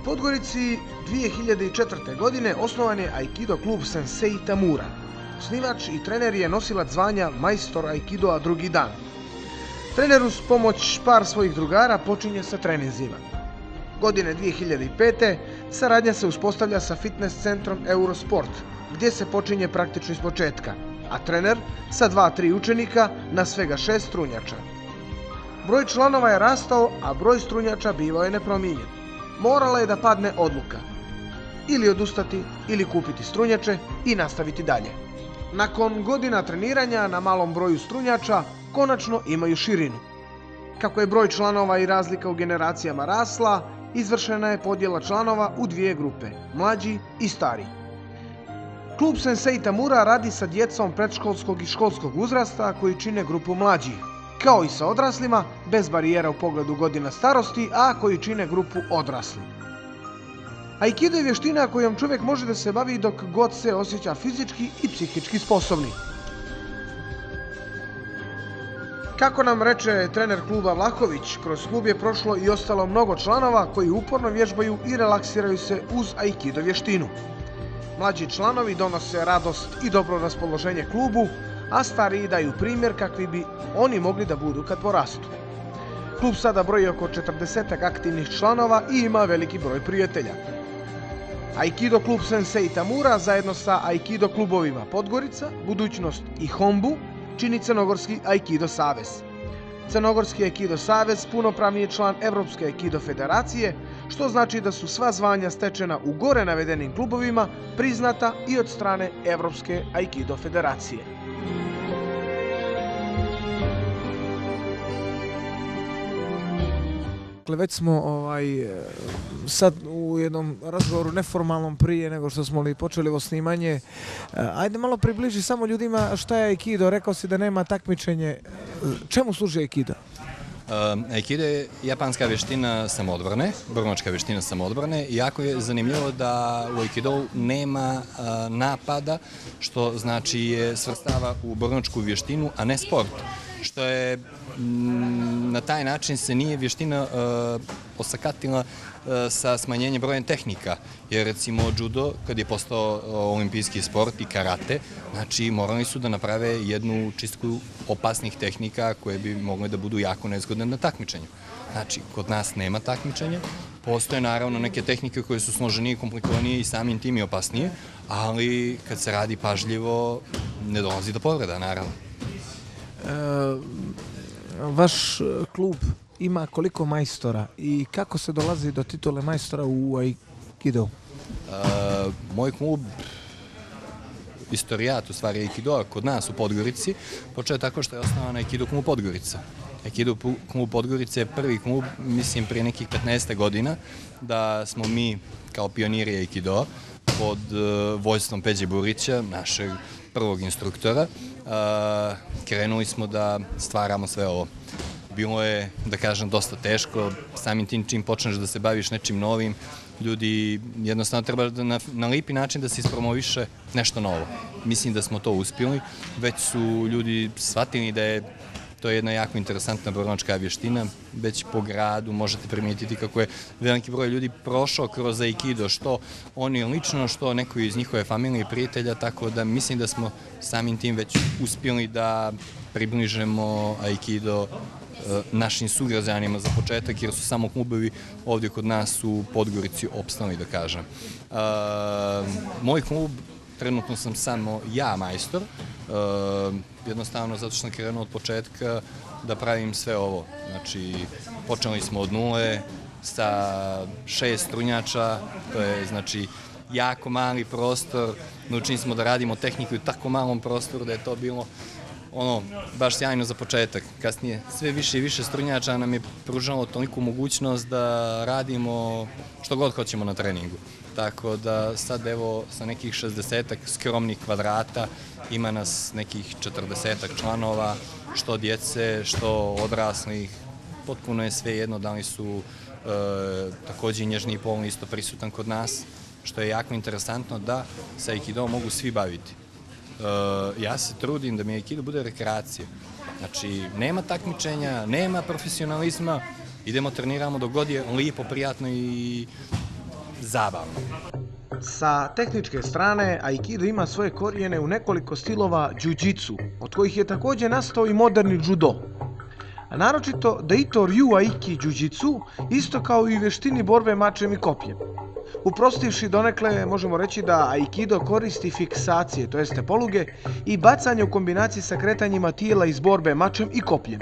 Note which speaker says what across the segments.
Speaker 1: Podgorici 2004. godine osnovan je Aikido klub Sensei Tamura. Osnivač i trener je nosilac zvanja majstor Aikidoa drugi dan. Trener uz pomoć par svojih drugara počinje sa treninzima. Godine 2005. saradnja se uspostavlja sa fitness centrom Eurosport, gdje se počinje praktično iz početka, a trener sa 2-3 učenika na svega 6 strunjača. Broj članova je rastao, a broj strunjača bivao je nepromijenjen. Morala je da padne odluka. Ili odustati, ili kupiti strunjače i nastaviti dalje. Nakon godina treniranja na malom broju strunjača, konačno imaju širinu. Kako je broj članova i razlika u generacijama rasla, izvršena je podjela članova u dvije grupe, mlađi i stariji. Klub Sensei Tamura radi sa djecom predškolskog i školskog uzrasta koji čine grupu mlađih, kao i sa odraslima, bez barijera u pogledu godina starosti, a koji čine grupu odrasli. Aikido je vještina kojom čovjek može da se bavi dok god se osjeća fizički i psihički sposobni. Kako nam reče trener kluba Vlahović, kroz klub je prošlo i ostalo mnogo članova koji uporno vježbaju i relaksiraju se uz Aikido vještinu. Mlađi članovi donose radost i dobro raspoloženje klubu, a stariji daju primjer kakvi bi oni mogli da budu kad porastu. Klub sada broji oko 40 aktivnih članova i ima veliki broj prijatelja. Aikido klub Sensei Tamura zajedno sa Aikido klubovima Podgorica, Budućnost i Hombu čini Crnogorski Aikido savez. Crnogorski Aikido savez punopravni je član Evropske Aikido federacije, što znači da su sva zvanja stečena u gore navedenim klubovima priznata i od strane Evropske Aikido federacije.
Speaker 2: Već smo sad u jednom razgovoru neformalnom prije nego što smo počeli ovo snimanje. Ajde malo približi samo ljudima šta je Aikido. Rekao si da nema takmičenje. Čemu služi Aikido?
Speaker 3: Aikido je japanska vještina samoodbrane, bormačka vještina samoodbrane. Jako je zanimljivo da u Aikidu nema napada, što znači je svrstava u bormačku vještinu, a ne sport. Što je na taj način se nije vještina osakatila sa smanjenjem brojem tehnika. Jer recimo judo, kad je postao olimpijski sport i karate, znači morali su da naprave jednu čistku opasnih tehnika koje bi mogle da budu jako nezgodne na takmičenju. Znači, kod nas nema takmičenja, postoje naravno neke tehnike koje su složenije, komplikovanije i samim tim i opasnije, ali kad se radi pažljivo, ne dolazi do povreda, naravno.
Speaker 2: Vaš klub ima koliko majstora i kako se dolazi do titule majstora u Aikidu?
Speaker 3: Moj klub, istorijat u stvari Aikidoa kod nas u Podgorici, počeo je tako što je osnovan Aikido klub Podgorica. Aikido klub Podgorica je prvi klub, mislim, prije nekih 15 godina, da smo mi kao pioniri Aikidoa pod vođstvom Peđe Burića, našeg prvog instruktora, krenuli smo da stvaramo sve ovo. Bilo je, da kažem, dosta teško, samim tim čim počneš da se baviš nečim novim, ljudi jednostavno treba da na lipi način da se ispromoviše nešto novo. Mislim da smo to uspjeli, već su ljudi shvatili da je to jedna jako interesantna bormačka vještina. Već po gradu možete primijetiti kako je veliki broj ljudi prošao kroz Aikido, što oni lično, što neko iz njihove familije i prijatelja, tako da mislim da smo samim tim već uspjeli da približemo Aikido našim sugrađanima za početak, jer su samo klubovi ovdje kod nas u Podgorici opstali, da kažem. Moj klub, trenutno sam samo ja majstor, jednostavno zato što sam krenuo od početka da pravim sve ovo. Znači, počeli smo od nule sa 6 strunjača, to je znači jako mali prostor, naučili smo da radimo tehniku u tako malom prostoru da je to bilo baš sjajno za početak. Kasnije sve više i više strunjača nam je pružalo toliku mogućnost da radimo što god hoćemo na treningu. Tako da sad evo sa nekih 60 skromnih kvadrata ima nas nekih 40 članova, što djece, što odraslih. Potpuno je sve jedno da li su također i nježni pol isto prisutan kod nas, što je jako interesantno da sa Aikidom mogu svi baviti. Ja se trudim da mi Aikido bude rekreacija. Znači, nema takmičenja, nema profesionalizma, idemo, treniramo dok god je lijepo, prijatno i zabavno.
Speaker 1: Sa tehničke strane, Aikido ima svoje korijene u nekoliko stilova jiu-jitsu, od kojih je također nastao i moderni judo. A naročito Daito Ryu Aiki jiu-jitsu, isto kao i u vještini borbe mačem i kopljem. Uprostivši donekle, možemo reći da Aikido koristi fiksacije, to jeste poluge, i bacanje u kombinaciji sa kretanjima tijela iz borbe mačem i kopljem.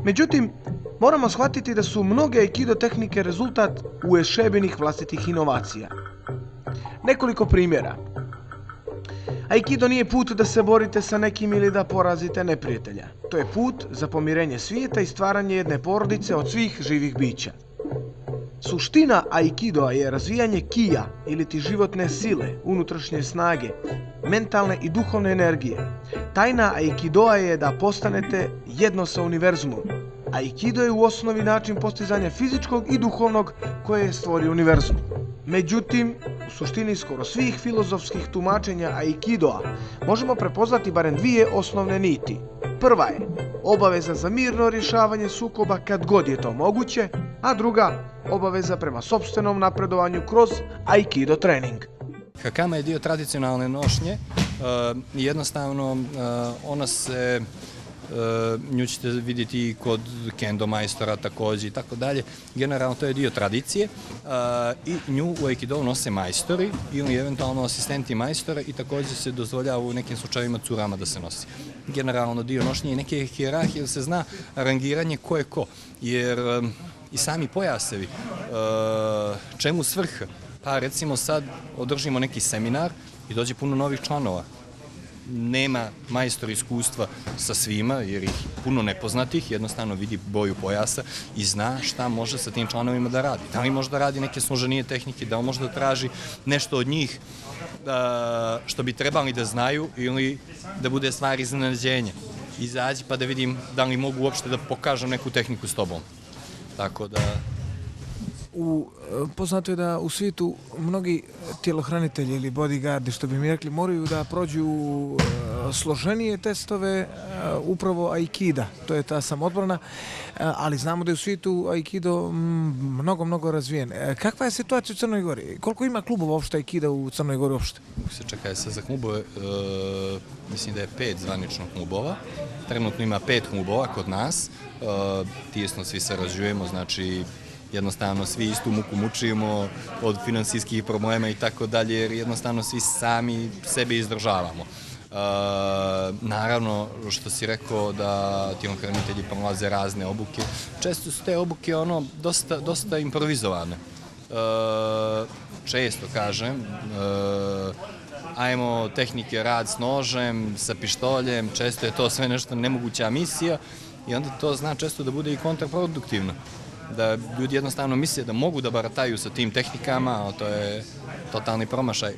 Speaker 1: Međutim, moramo shvatiti da su mnoge Aikido tehnike rezultat uešebenih vlastitih inovacija. Nekoliko primjera. Aikido nije put da se borite sa nekim ili da porazite neprijatelja. To je put za pomirenje svijeta i stvaranje jedne porodice od svih živih bića. Suština Aikidoa je razvijanje kija ili ti životne sile, unutrašnje snage, mentalne i duhovne energije. Tajna Aikidoa je da postanete jedno sa univerzumom. Aikido je u osnovi način postizanja fizičkog i duhovnog koje je stvorio univerzum. Međutim, u suštini skoro svih filozofskih tumačenja Aikidoa možemo prepoznati barem dvije osnovne niti. Prva je obaveza za mirno rješavanje sukoba kad god je to moguće, a druga obaveza prema sopstvenom napredovanju kroz Aikido trening.
Speaker 3: Hakama je dio tradicionalne nošnje i jednostavno ona se, nju ćete vidjeti i kod kendo majstora također i tako dalje. Generalno to je dio tradicije i nju u Aikido nose majstori ili eventualno asistenti majstora i također se dozvoljava u nekim slučajevima curama da se nosi. Generalno dio nošnje i neke hijerarhije da se zna rangiranje ko je ko, jer i sami pojasevi, čemu svrha? Pa recimo sad održimo neki seminar i dođe puno novih članova. Nema majstor iskustva sa svima jer ih puno nepoznatih, jednostavno vidi boju pojasa i zna šta može sa tim članovima da radi. Da li može da radi neke složenije tehnike, da li može da traži nešto od njih što bi trebali da znaju ili da bude stvar iznenađenja. Izađi pa da vidim da li mogu uopšte da pokažem neku tehniku s tobom. Tako da...
Speaker 2: Poznato je da u svijetu mnogi tjelohranitelji ili bodyguardi, što bi mi rekli, moraju da prođu složenije testove upravo Aikida, to je ta samodbrana, ali znamo da je u svijetu Aikido mnogo razvijen. Kakva je situacija u Crnoj Gori? Koliko ima klubova uopšte Aikida u Crnoj Gori uopšte?
Speaker 3: Se čekaj se za klubove, mislim da je 5 zvanično klubova, trenutno ima 5 klubova kod nas, tijesno svi sarađujemo, znači jednostavno svi istu muku mučimo od finansijskih problema i tako dalje, jer jednostavno svi sami sebe izdržavamo. Naravno, što si rekao da tjelohranitelji prolaze razne obuke, često su te obuke dosta improvizovane. Često kažem, ajmo tehnike rad s nožem, sa pištoljem, često je to sve nešto nemoguća misija i onda to zna često da bude i kontraproduktivno. Da ljudi jednostavno misle da mogu da barataju sa tim tehnikama, ali to je totalni promašaj.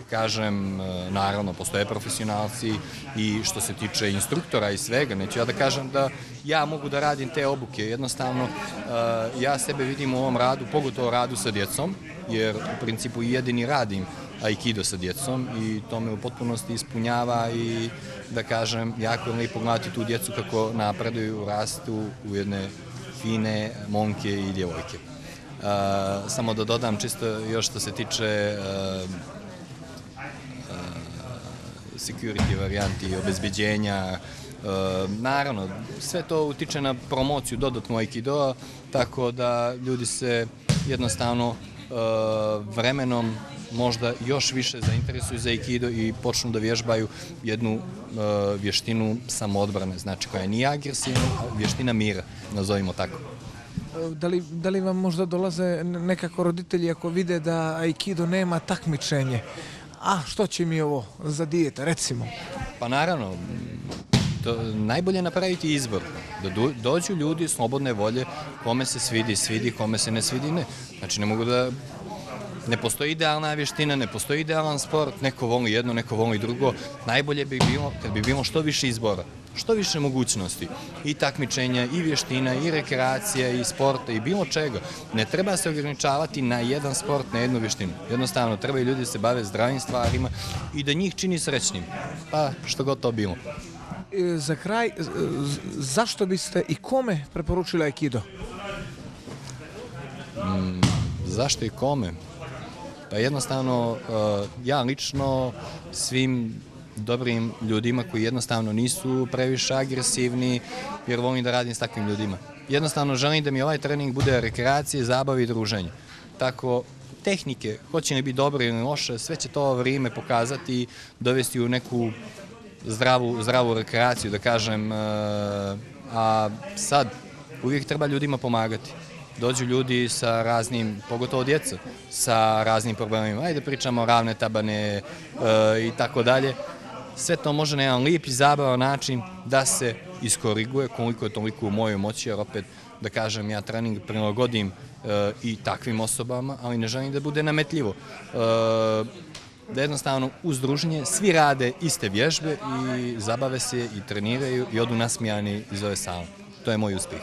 Speaker 3: Kažem, naravno, postoje profesionalci i što se tiče instruktora i svega, neću ja da kažem da ja mogu da radim te obuke. Jednostavno, ja sebe vidim u ovom radu, pogotovo radu sa djecom, jer u principu jedini radim Aikido sa djecom i to me u potpunosti ispunjava i da kažem, jako je lijepo gledati tu djecu kako napreduju, rastu u jedne fine momke i djevojke. Samo da dodam čisto još što se tiče security varijanti i obezbeđenja. Naravno, sve to utiče na promociju dodatnu Aikidoa, tako da ljudi se jednostavno vremenom možda još više zainteresuju za Aikido i počnu da vježbaju jednu vještinu samoodbrane, znači koja nije agresivna, a vještina mira, nazovimo tako.
Speaker 2: Da li vam možda dolaze nekako roditelji ako vide da Aikido nema takmičenje? A što će mi ovo za dijete, recimo?
Speaker 3: Pa naravno, najbolje je napraviti izbor, da dođu ljudi slobodne volje, kome se svidi, kome se ne svidi, ne. Znači ne mogu da... Ne postoji idealna vještina, ne postoji idealan sport, neko voli jedno, neko voli drugo. Najbolje bi bilo kad bi bilo što više izbora, što više mogućnosti i takmičenja, i vještina, i rekreacija, i sporta, i bilo čega. Ne treba se ograničavati na jedan sport, na jednu vještinu. Jednostavno, trebaju ljudi da se bave zdravim stvarima i da njih čini srećnim. Pa, što god to bilo.
Speaker 2: Za kraj, zašto biste i kome preporučili Aikido?
Speaker 3: Zašto i kome? Pa jednostavno, ja lično svim dobrim ljudima koji jednostavno nisu previše agresivni, jer volim da radim s takvim ljudima. Jednostavno želim da mi ovaj trening bude rekreacije, zabave i druženje. Tako, tehnike, hoće li biti dobre ili loše, sve će to vrijeme pokazati, dovesti u neku zdravu rekreaciju, da kažem, a sad uvijek treba ljudima pomagati. Dođu ljudi sa raznim, pogotovo djeca, sa raznim problemima. Ajde pričamo ravne tabane i tako dalje. Sve to može na jedan lijep i zabavan način da se iskoriguje koliko je toliko u mojoj moći, jer opet, da kažem, ja trening prilagodim i takvim osobama, ali ne želim da bude nametljivo. Da jednostavno uz druženje svi rade iste vježbe i zabave se i treniraju i odu nasmijani iz ove sale. To je moj uspjeh.